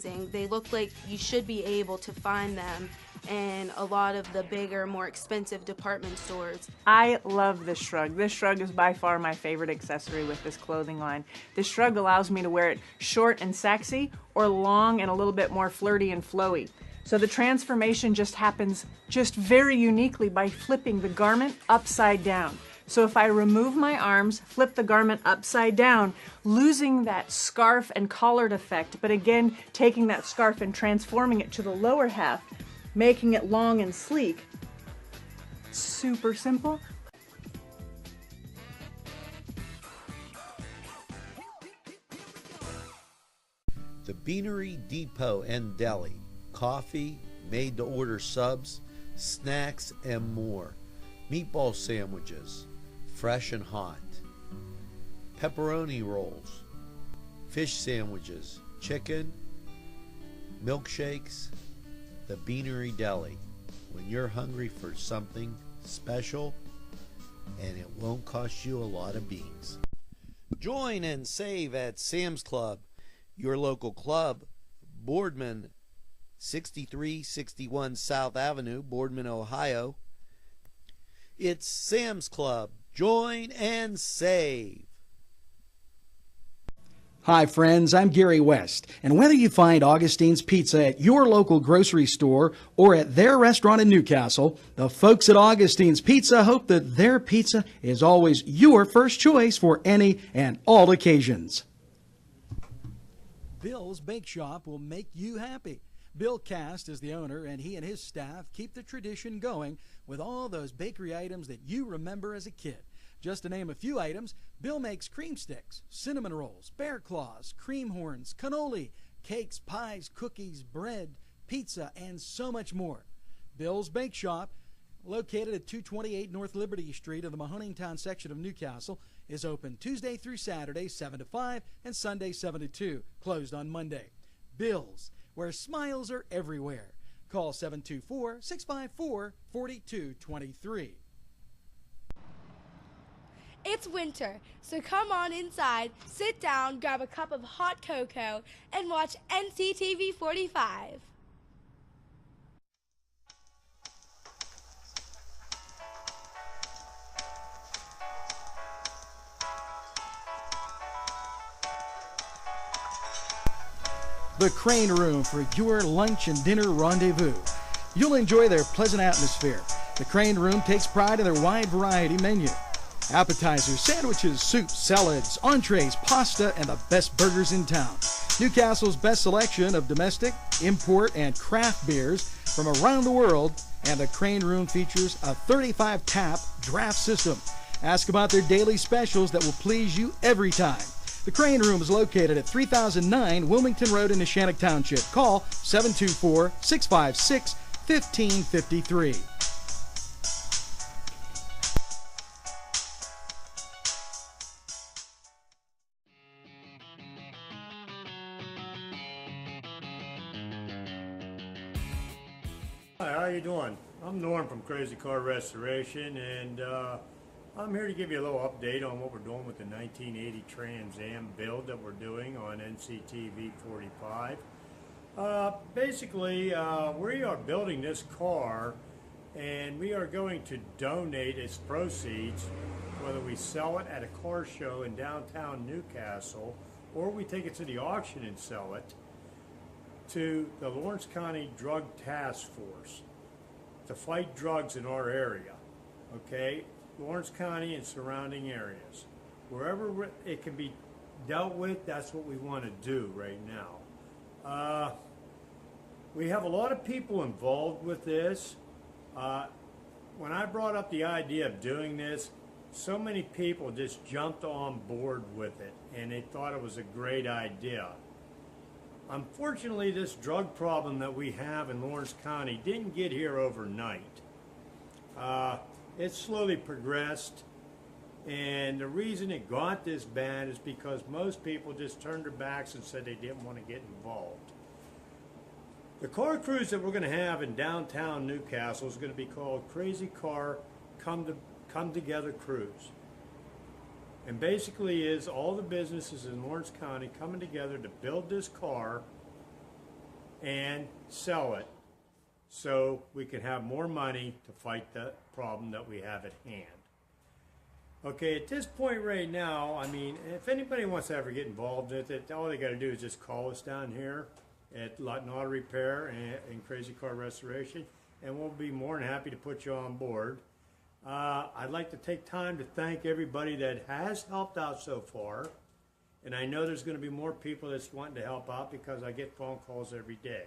amazing. They look like you should be able to find them in a lot of the bigger, more expensive department stores. I love this shrug. This shrug is by far my favorite accessory with this clothing line. This shrug allows me to wear it short and sexy or long and a little bit more flirty and flowy. So the transformation just happens just very uniquely by flipping the garment upside down. So if I remove my arms, flip the garment upside down, losing that scarf and collared effect, but again, taking that scarf and transforming it to the lower half, making it long and sleek. Super simple. The Beanery Depot and Deli. Coffee, made-to-order subs, snacks, and more. Meatball sandwiches, fresh and hot. Pepperoni rolls, fish sandwiches, chicken, milkshakes. The Beanery Deli. When you're hungry for something special, and it won't cost you a lot of beans. Join and save at Sam's Club, your local club, Boardman, 6361 South Avenue, Boardman, Ohio. It's Sam's Club. Join and save. Hi friends, I'm Gary West, and whether you find Augustine's Pizza at your local grocery store or at their restaurant in Newcastle, the folks at Augustine's Pizza hope that their pizza is always your first choice for any and all occasions. Bill's Bake Shop will make you happy. Bill Cast is the owner, and he and his staff keep the tradition going with all those bakery items that you remember as a kid. Just to name a few items, Bill makes cream sticks, cinnamon rolls, bear claws, cream horns, cannoli, cakes, pies, cookies, bread, pizza, and so much more. Bill's Bake Shop, located at 228 North Liberty Street in the Mahoningtown section of Newcastle, is open Tuesday through Saturday, 7 to 5, and Sunday, 7 to 2, closed on Monday. Bill's, where smiles are everywhere. Call 724-654-4223. It's winter, so come on inside, sit down, grab a cup of hot cocoa, and watch NCTV45. The Crane Room for your lunch and dinner rendezvous. You'll enjoy their pleasant atmosphere. The Crane Room takes pride in their wide variety menu. Appetizers, sandwiches, soups, salads, entrees, pasta, and the best burgers in town. Newcastle's best selection of domestic, import, and craft beers from around the world, and the Crane Room features a 35-tap draft system. Ask about their daily specials that will please you every time. The Crane Room is located at 3009 Wilmington Road in Neshannock Township. Call 724-656-1553. Hi, how you doing? I'm Norm from Krazy Car Restoration, and I'm here to give you a little update on what we're doing with the 1980 Trans Am build that we're doing on NCTV45. Basically, we are building this car, and we are going to donate its proceeds, whether we sell it at a car show in downtown Newcastle or we take it to the auction and sell it, to the Lawrence County Drug Task Force to fight drugs in our area. Okay? Lawrence County and surrounding areas. Wherever it can be dealt with, that's what we want to do right now. We have a lot of people involved with this. When I brought up the idea of doing this, so many people just jumped on board with it, and they thought it was a great idea. Unfortunately, this drug problem that we have in Lawrence County didn't get here overnight. It slowly progressed, and the reason it got this bad is because most people just turned their backs and said they didn't want to get involved. The car cruise that we're going to have in downtown Newcastle is going to be called Krazy Car Come Together Cruise. And basically is all the businesses in Lawrence County coming together to build this car and sell it so we can have more money to fight the problem that we have at hand. Okay, at this point right now, I mean, if anybody wants to ever get involved with it, all they got to do is just call us down here at Lutton Auto Repair and Krazy Car Restoration, and we'll be more than happy to put you on board. I'd like to take time to thank everybody that has helped out so far, and I know there's going to be more people that's wanting to help out because I get phone calls every day.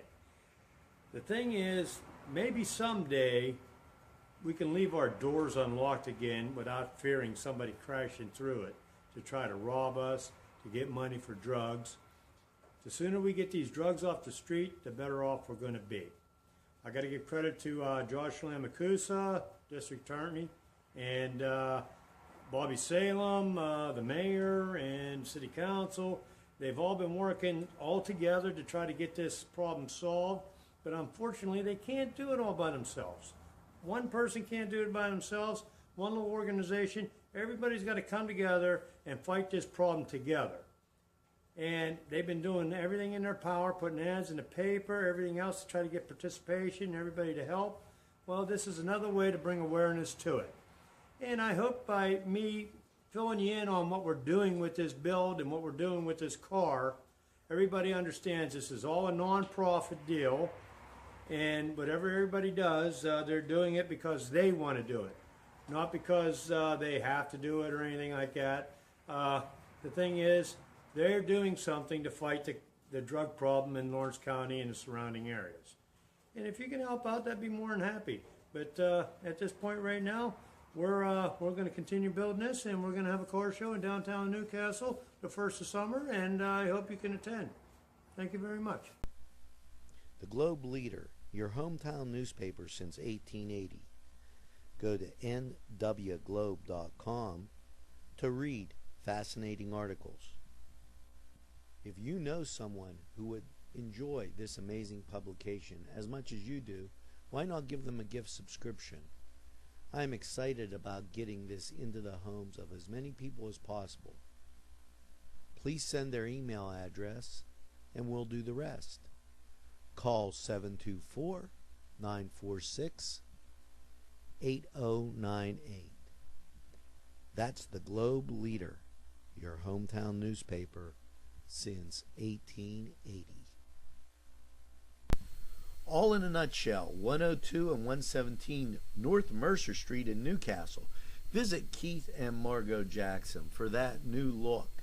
The thing is, maybe someday we can leave our doors unlocked again without fearing somebody crashing through it to try to rob us, to get money for drugs. The sooner we get these drugs off the street, the better off we're going to be. I got to give credit to Josh Lamacusa, District Attorney, and Bobby Salem, the Mayor, and City Council. They've all been working all together to try to get this problem solved, but unfortunately they can't do it all by themselves. One person can't do it by themselves, one little organization. Everybody's got to come together and fight this problem together. And they've been doing everything in their power, putting ads in the paper, everything else to try to get participation, everybody to help. Well, this is another way to bring awareness to it. And I hope by me filling you in on what we're doing with this build and what we're doing with this car, everybody understands this is all a non-profit deal. And whatever everybody does, they're doing it because they want to do it, not because they have to do it or anything like that. The thing is, they're doing something to fight the drug problem in Lawrence County and the surrounding areas. And if you can help out, that'd be more than happy. But at this point right now, we're going to continue building this, and we're going to have a car show in downtown Newcastle the first of summer, and I hope you can attend. Thank you very much. The Globe Leader, your hometown newspaper since 1880. Go to nwglobe.com to read fascinating articles. If you know someone who would enjoy this amazing publication as much as you do, why not give them a gift subscription? I'm excited about getting this into the homes of as many people as possible. Please send their email address and we'll do the rest. Call 724-946-8098. That's the Globe Leader, your hometown newspaper since 1880. All in a nutshell, 102 and 117 North Mercer Street in Newcastle. Visit Keith and Margot Jackson for that new look.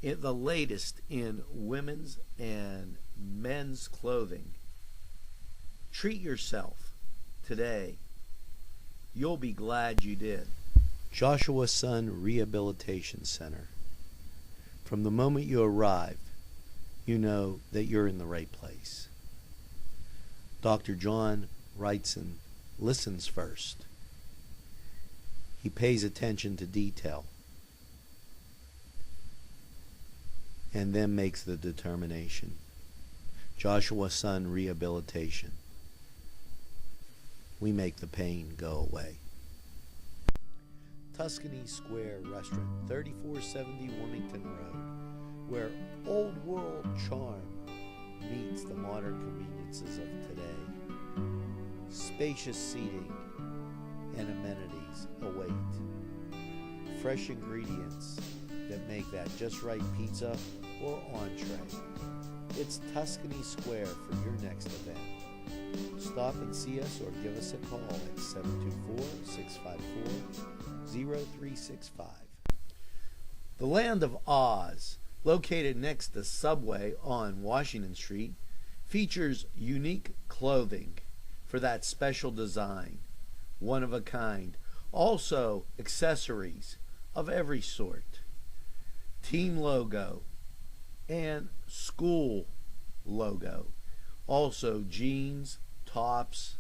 The latest in women's and men's clothing. Treat yourself today. You'll be glad you did. Joshua Sun Rehabilitation Center. From the moment you arrive, you know that you're in the right place. Dr. John Wrightson listens first. He pays attention to detail and then makes the determination. Joshua Sun Rehabilitation. We make the pain go away. Tuscany Square Restaurant, 3470 Wilmington Road, where old world charm meets the modern conveniences of today. Spacious seating and amenities await. Fresh ingredients that make that just right pizza or entree. It's Tuscany Square for your next event. Stop and see us or give us a call at 724-654-0365. The Land of Oz, located next to Subway on Washington Street, features unique clothing for that special design, one of a kind. Also accessories of every sort. Team logo and school logo. Also jeans, tops.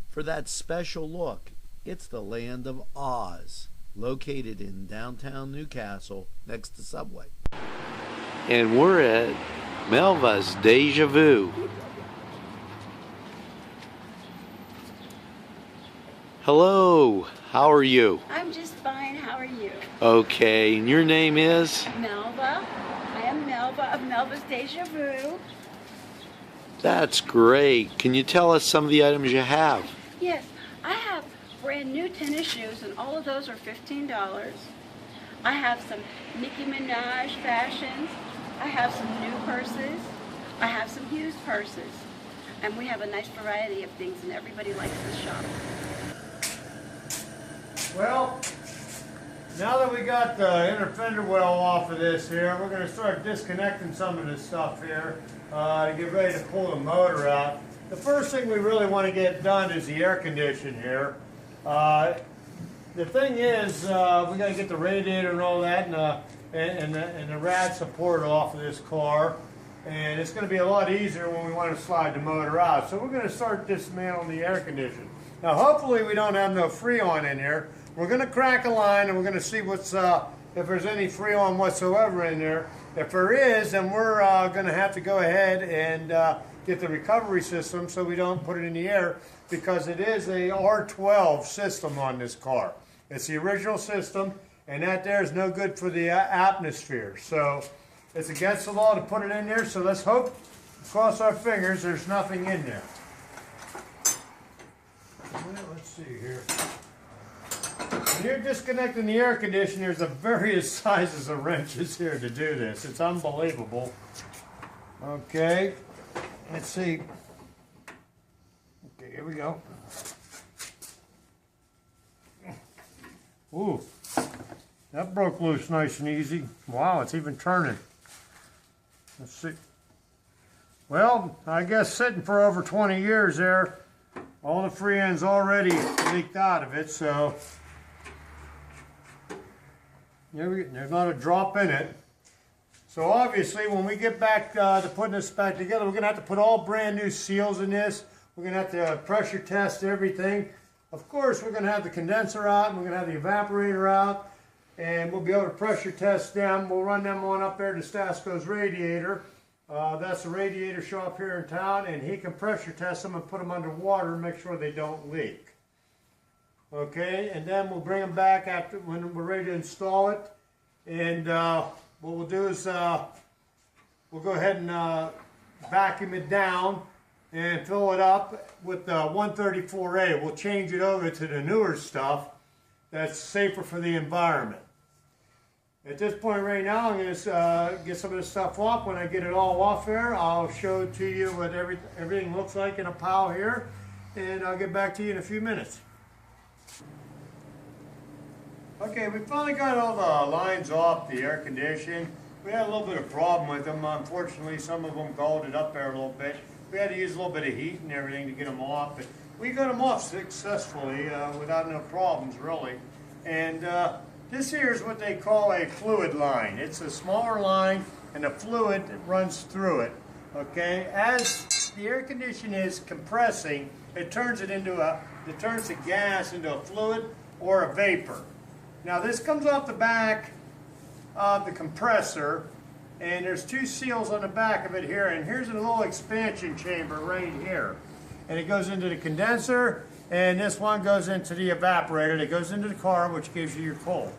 For that special look, it's the Land of Oz, located in downtown Newcastle next to Subway. And we're at Melva's Deja Vu. Hello, how are you? I'm just fine, how are you? Okay, and your name is? Melva. I am Melva of Melva's Deja Vu. That's great. Can you tell us some of the items you have? Yes, I have brand new tennis shoes, and all of those are $15. I have some Nicki Minaj fashions. I have some new purses. I have some used purses. And we have a nice variety of things, and everybody likes to shop. Well, now that we got the inner fender well off of this here, we're going to start disconnecting some of this stuff here to get ready to pull the motor out. The first thing we really want to get done is the air condition here. The thing is, we got to get the radiator and all that and the rad support off of this car. And it's going to be a lot easier when we want to slide the motor out. So we're going to start dismantling the air conditioner. Now hopefully we don't have no Freon in here. We're going to crack a line and we're going to see what's if there's any Freon whatsoever in there. If there is, then we're going to have to go ahead and get the recovery system so we don't put it in the air, because it is a R12 system on this car. It's the original system, and that there is no good for the atmosphere. So it's against the law to put it in there, so let's hope, cross our fingers, there's nothing in there. Well, let's see here. When you're disconnecting the air conditioner, there's a various sizes of wrenches here to do this. It's unbelievable. Okay, let's see. Okay, here we go. Ooh, that broke loose nice and easy. Wow, it's even turning. Let's see. Well, I guess sitting for over 20 years there, all the Freon's already leaked out of it, so there's not a drop in it. So obviously when we get back to putting this back together, we're going to have to put all brand new seals in this. We're going to have to pressure test everything. Of course, we're going to have the condenser out, and we're going to have the evaporator out, and we'll be able to pressure test them. We'll run them on up there to Stasco's radiator. That's the radiator shop here in town, and he can pressure test them and put them under water and make sure they don't leak. Okay, and then we'll bring them back after when we're ready to install it. And what we'll do is we'll go ahead and vacuum it down and fill it up with the 134A. We'll change it over to the newer stuff that's safer for the environment. At this point right now, I'm going to get some of this stuff off. When I get it all off there, I'll show to you what everything looks like in a pile here, and I'll get back to you in a few minutes. Okay, we finally got all the lines off the air conditioning. We had a little bit of problem with them. Unfortunately, some of them galled up there a little bit. We had to use a little bit of heat and everything to get them off, but we got them off successfully without no problems, really. And this here is what they call a fluid line. It's a smaller line, and the fluid runs through it. Okay, as the air conditioner is compressing, it turns the gas into a fluid or a vapor. Now this comes off the back of the compressor, and there's two seals on the back of it here, and here's a little expansion chamber right here. And it goes into the condenser, and this one goes into the evaporator that goes into the car, which gives you your cold.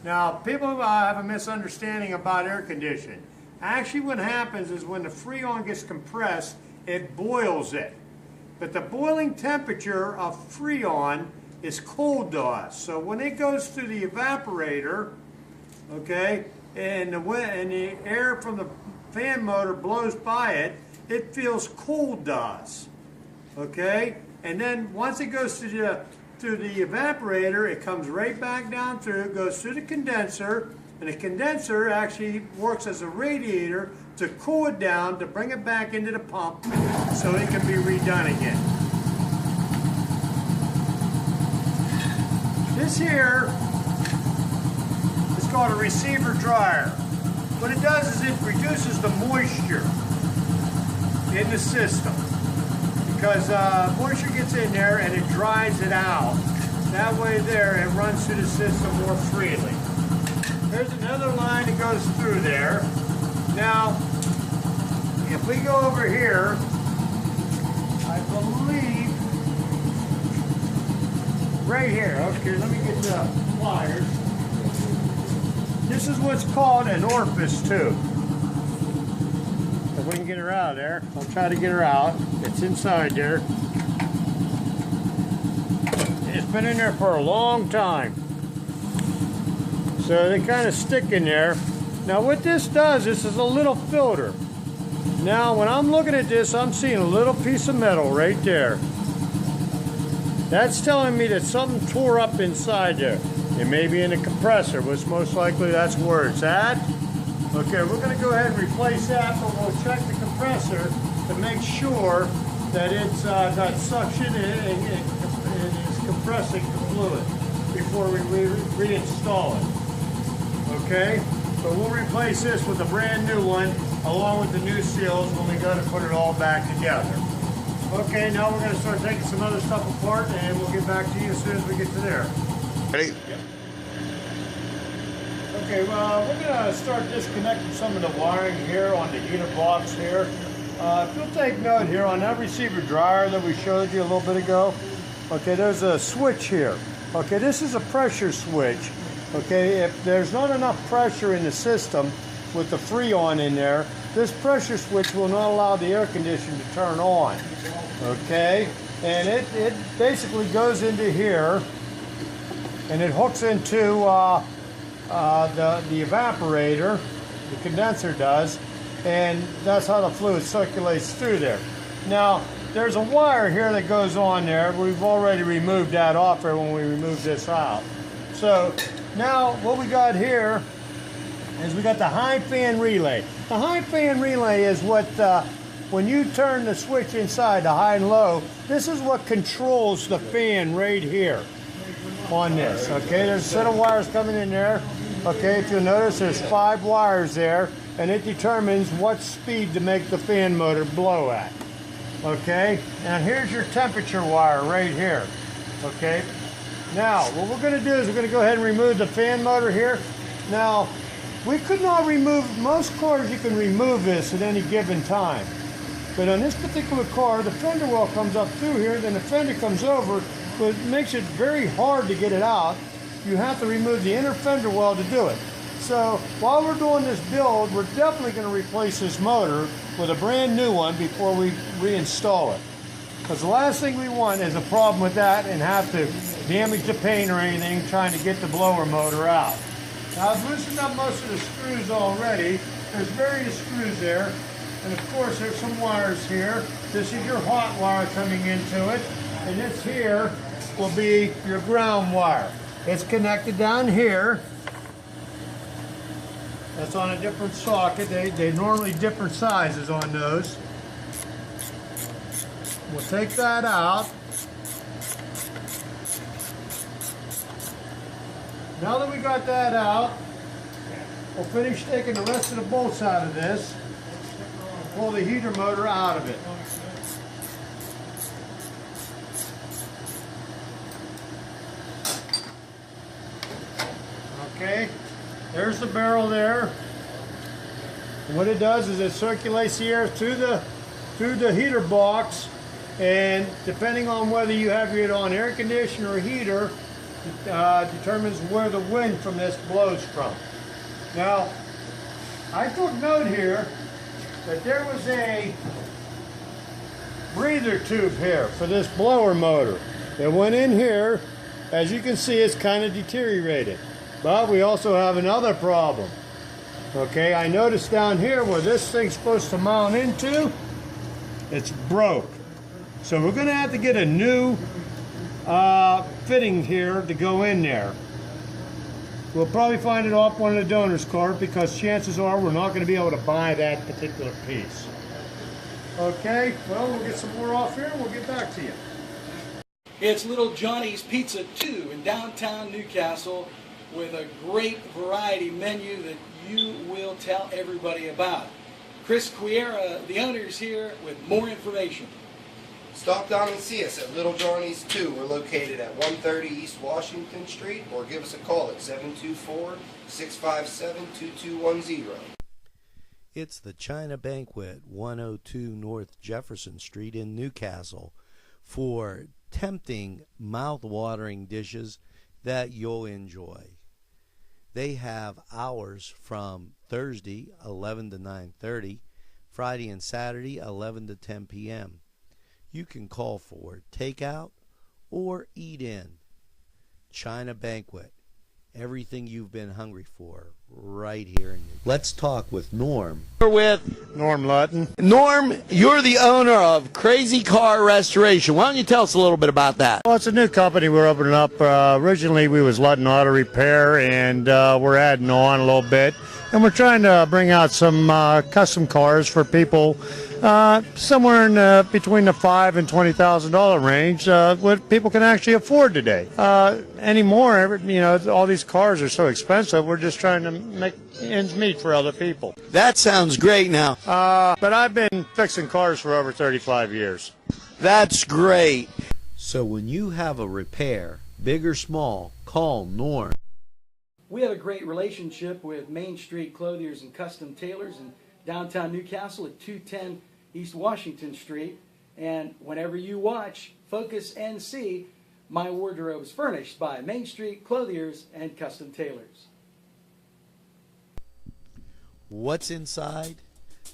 Now people have a misunderstanding about air conditioning. Actually what happens is when the Freon gets compressed, it boils it. But the boiling temperature of Freon is cold to us. So when it goes through the evaporator, okay, and the air from the fan motor blows by it, it feels cold to us. Okay, and then once it goes to the evaporator, it comes right back down through, goes through the condenser, and the condenser actually works as a radiator to cool it down, to bring it back into the pump so it can be redone again. This here is called a receiver dryer. What it does is it reduces the moisture in the system, because moisture gets in there and it dries it out. That way there, it runs through the system more freely. There's another line that goes through there. Now, if we go over here, I believe, right here, okay, let me get the pliers. This is what's called an orifice tube. And when we can get her out of there. I'll try to get her out. It's inside there. It's been in there for a long time. So they kind of stick in there. Now what this does, this is a little filter. Now when I'm looking at this, I'm seeing a little piece of metal right there. That's telling me that something tore up inside there. It may be in the compressor, but most likely that's where it's at. Okay, we're going to go ahead and replace that, but we'll check the compressor to make sure that it's got suction and is compressing the fluid before we reinstall it. Okay, so we'll replace this with a brand new one along with the new seals when we go to put it all back together. Okay, now we're going to start taking some other stuff apart and we'll get back to you as soon as we get to there. Ready? Yep. Okay, well, we're going to start disconnecting some of the wiring here on the heater blocks here. If you'll take note here on that receiver dryer that we showed you a little bit ago, okay, there's a switch here. Okay, this is a pressure switch. Okay, if there's not enough pressure in the system with the Freon in there, this pressure switch will not allow the air conditioner to turn on. Okay, and it basically goes into here and it hooks into the evaporator, the condenser does, and that's how the fluid circulates through there. Now, there's a wire here that goes on there. We've already removed that off there when we removed this out. So now what we got here is we got the high fan relay. The high fan relay is what, when you turn the switch inside, the high and low, this is what controls the fan right here on this. Okay, there's a set of wires coming in there. Okay, if you'll notice, there's 5 wires there, and it determines what speed to make the fan motor blow at. Okay, and here's your temperature wire right here. Okay, now what we're going to do is we're going to go ahead and remove the fan motor here. Now, we could not remove, most cars you can remove this at any given time. But on this particular car, the fender well comes up through here, then the fender comes over, but it makes it very hard to get it out. You have to remove the inner fender well to do it. So while we're doing this build, we're definitely going to replace this motor with a brand new one before we reinstall it. Because the last thing we want is a problem with that and have to damage the paint or anything trying to get the blower motor out. Now I've loosened up most of the screws already. There's various screws there. And of course there's some wires here. This is your hot wire coming into it. And this here will be your ground wire. It's connected down here. That's on a different socket. They're normally different sizes on those. We'll take that out. Now that we got that out, we'll finish taking the rest of the bolts out of this and pull the heater motor out of it. Okay, there's the barrel there. And what it does is it circulates the air through the heater box, and depending on whether you have it on air conditioner or heater, determines where the wind from this blows from. Now, I took note here that there was a breather tube here for this blower motor. It went in here. As you can see, it's kind of deteriorated. But we also have another problem. Okay, I noticed down here where this thing's supposed to mount into, it's broke. So we're going to have to get a new fitting here to go in there. We'll probably find it off one of the donor's card because chances are we're not going to be able to buy that particular piece. Okay, well, we'll get some more off here and we'll get back to you. It's Little Johnny's Pizza 2 in downtown Newcastle with a great variety menu that you will tell everybody about. Chris Quiera, the owner, is here with more information. Stop down and see us at Little Johnny's 2. We're located at 130 East Washington Street, or give us a call at 724-657-2210. It's the China Banquet, 102 North Jefferson Street in Newcastle, for tempting, mouth-watering dishes that you'll enjoy. They have hours from Thursday 11 to 9:30, Friday and Saturday, 11 to 10 p.m. You can call for takeout or eat in. China Banquet. Everything you've been hungry for right here in New. Let's talk with Norm. We're with Norm Lutton. Norm. You're the owner of Krazy Car Restoration. Why don't you tell us a little bit about that? Well, it's a new company we're opening up. Originally, we was Lutton Auto Repair, and we're adding on a little bit. And we're trying to bring out some custom cars for people somewhere in between the $5,000 and $20,000 range, what people can actually afford today. Anymore, you know, all these cars are so expensive. We're just trying to make ends meet for other people. That sounds great now. But I've been fixing cars for over 35 years. That's great. So when you have a repair, big or small, call Norm. We have a great relationship with Main Street Clothiers and Custom Tailors in downtown Newcastle at 210 East Washington Street. And whenever you watch Focus NC, my wardrobe is furnished by Main Street Clothiers and Custom Tailors. What's inside?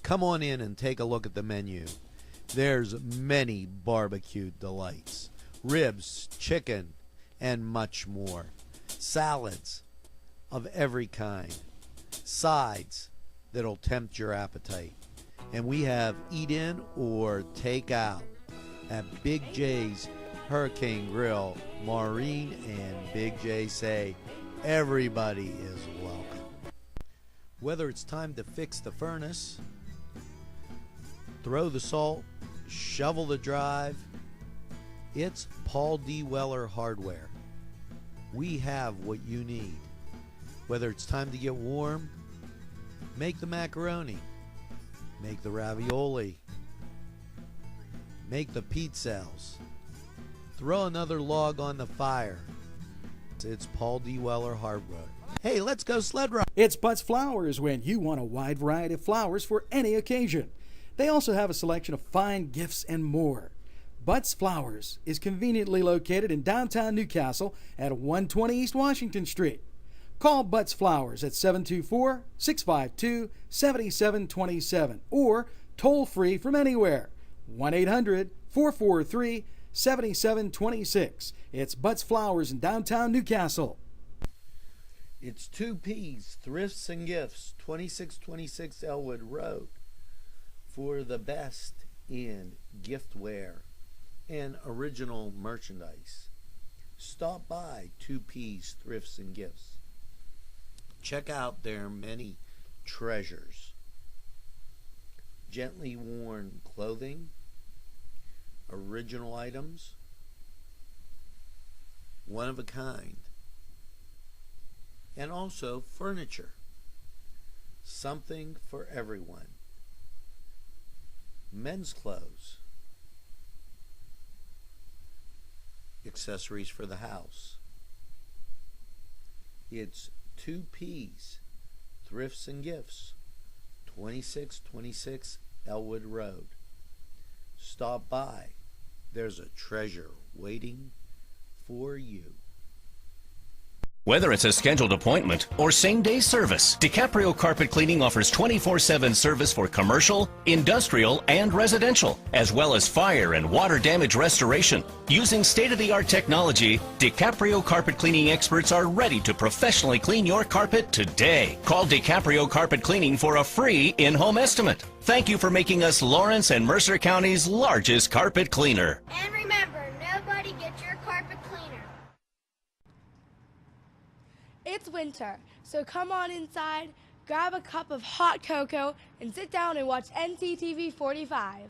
Come on in and take a look at the menu. There's many barbecue delights, ribs, chicken, and much more. Salads of every kind, sides that'll tempt your appetite. And we have eat in or take out at Big J's Hurricane Grill. Maureen and Big J say everybody is welcome. Whether it's time to fix the furnace, throw the salt, shovel the drive, it's Paul D. Weller Hardware. We have what you need. Whether it's time to get warm, make the macaroni, make the ravioli, make the pizzelles, throw another log on the fire. It's Paul D. Weller Hardware. Hey, let's go sled ride. It's Butts Flowers when you want a wide variety of flowers for any occasion. They also have a selection of fine gifts and more. Butts Flowers is conveniently located in downtown Newcastle at 120 East Washington Street. Call Butts Flowers at 724-652-7727 or toll free from anywhere, 1-800-443-7726. It's Butts Flowers in downtown Newcastle. It's 2P's Thrifts and Gifts, 2626 Elwood Road, for the best in giftware and original merchandise. Stop by 2P's Thrifts and Gifts. Check out their many treasures. Gently worn clothing, original items, one of a kind, and also furniture. Something for everyone. Men's clothes, accessories for the house. It's 2P's Thrifts and Gifts, 2626 Elwood Road. Stop by. There's a treasure waiting for you. Whether it's a scheduled appointment or same-day service, DiCaprio Carpet Cleaning offers 24/7 service for commercial, industrial, and residential, as well as fire and water damage restoration. Using state-of-the-art technology, DiCaprio Carpet Cleaning experts are ready to professionally clean your carpet today. Call DiCaprio Carpet Cleaning for a free in-home estimate. Thank you for making us Lawrence and Mercer County's largest carpet cleaner. And remember, nobody gets your carpet cleaner. It's winter, so come on inside, grab a cup of hot cocoa, and sit down and watch NCTV45.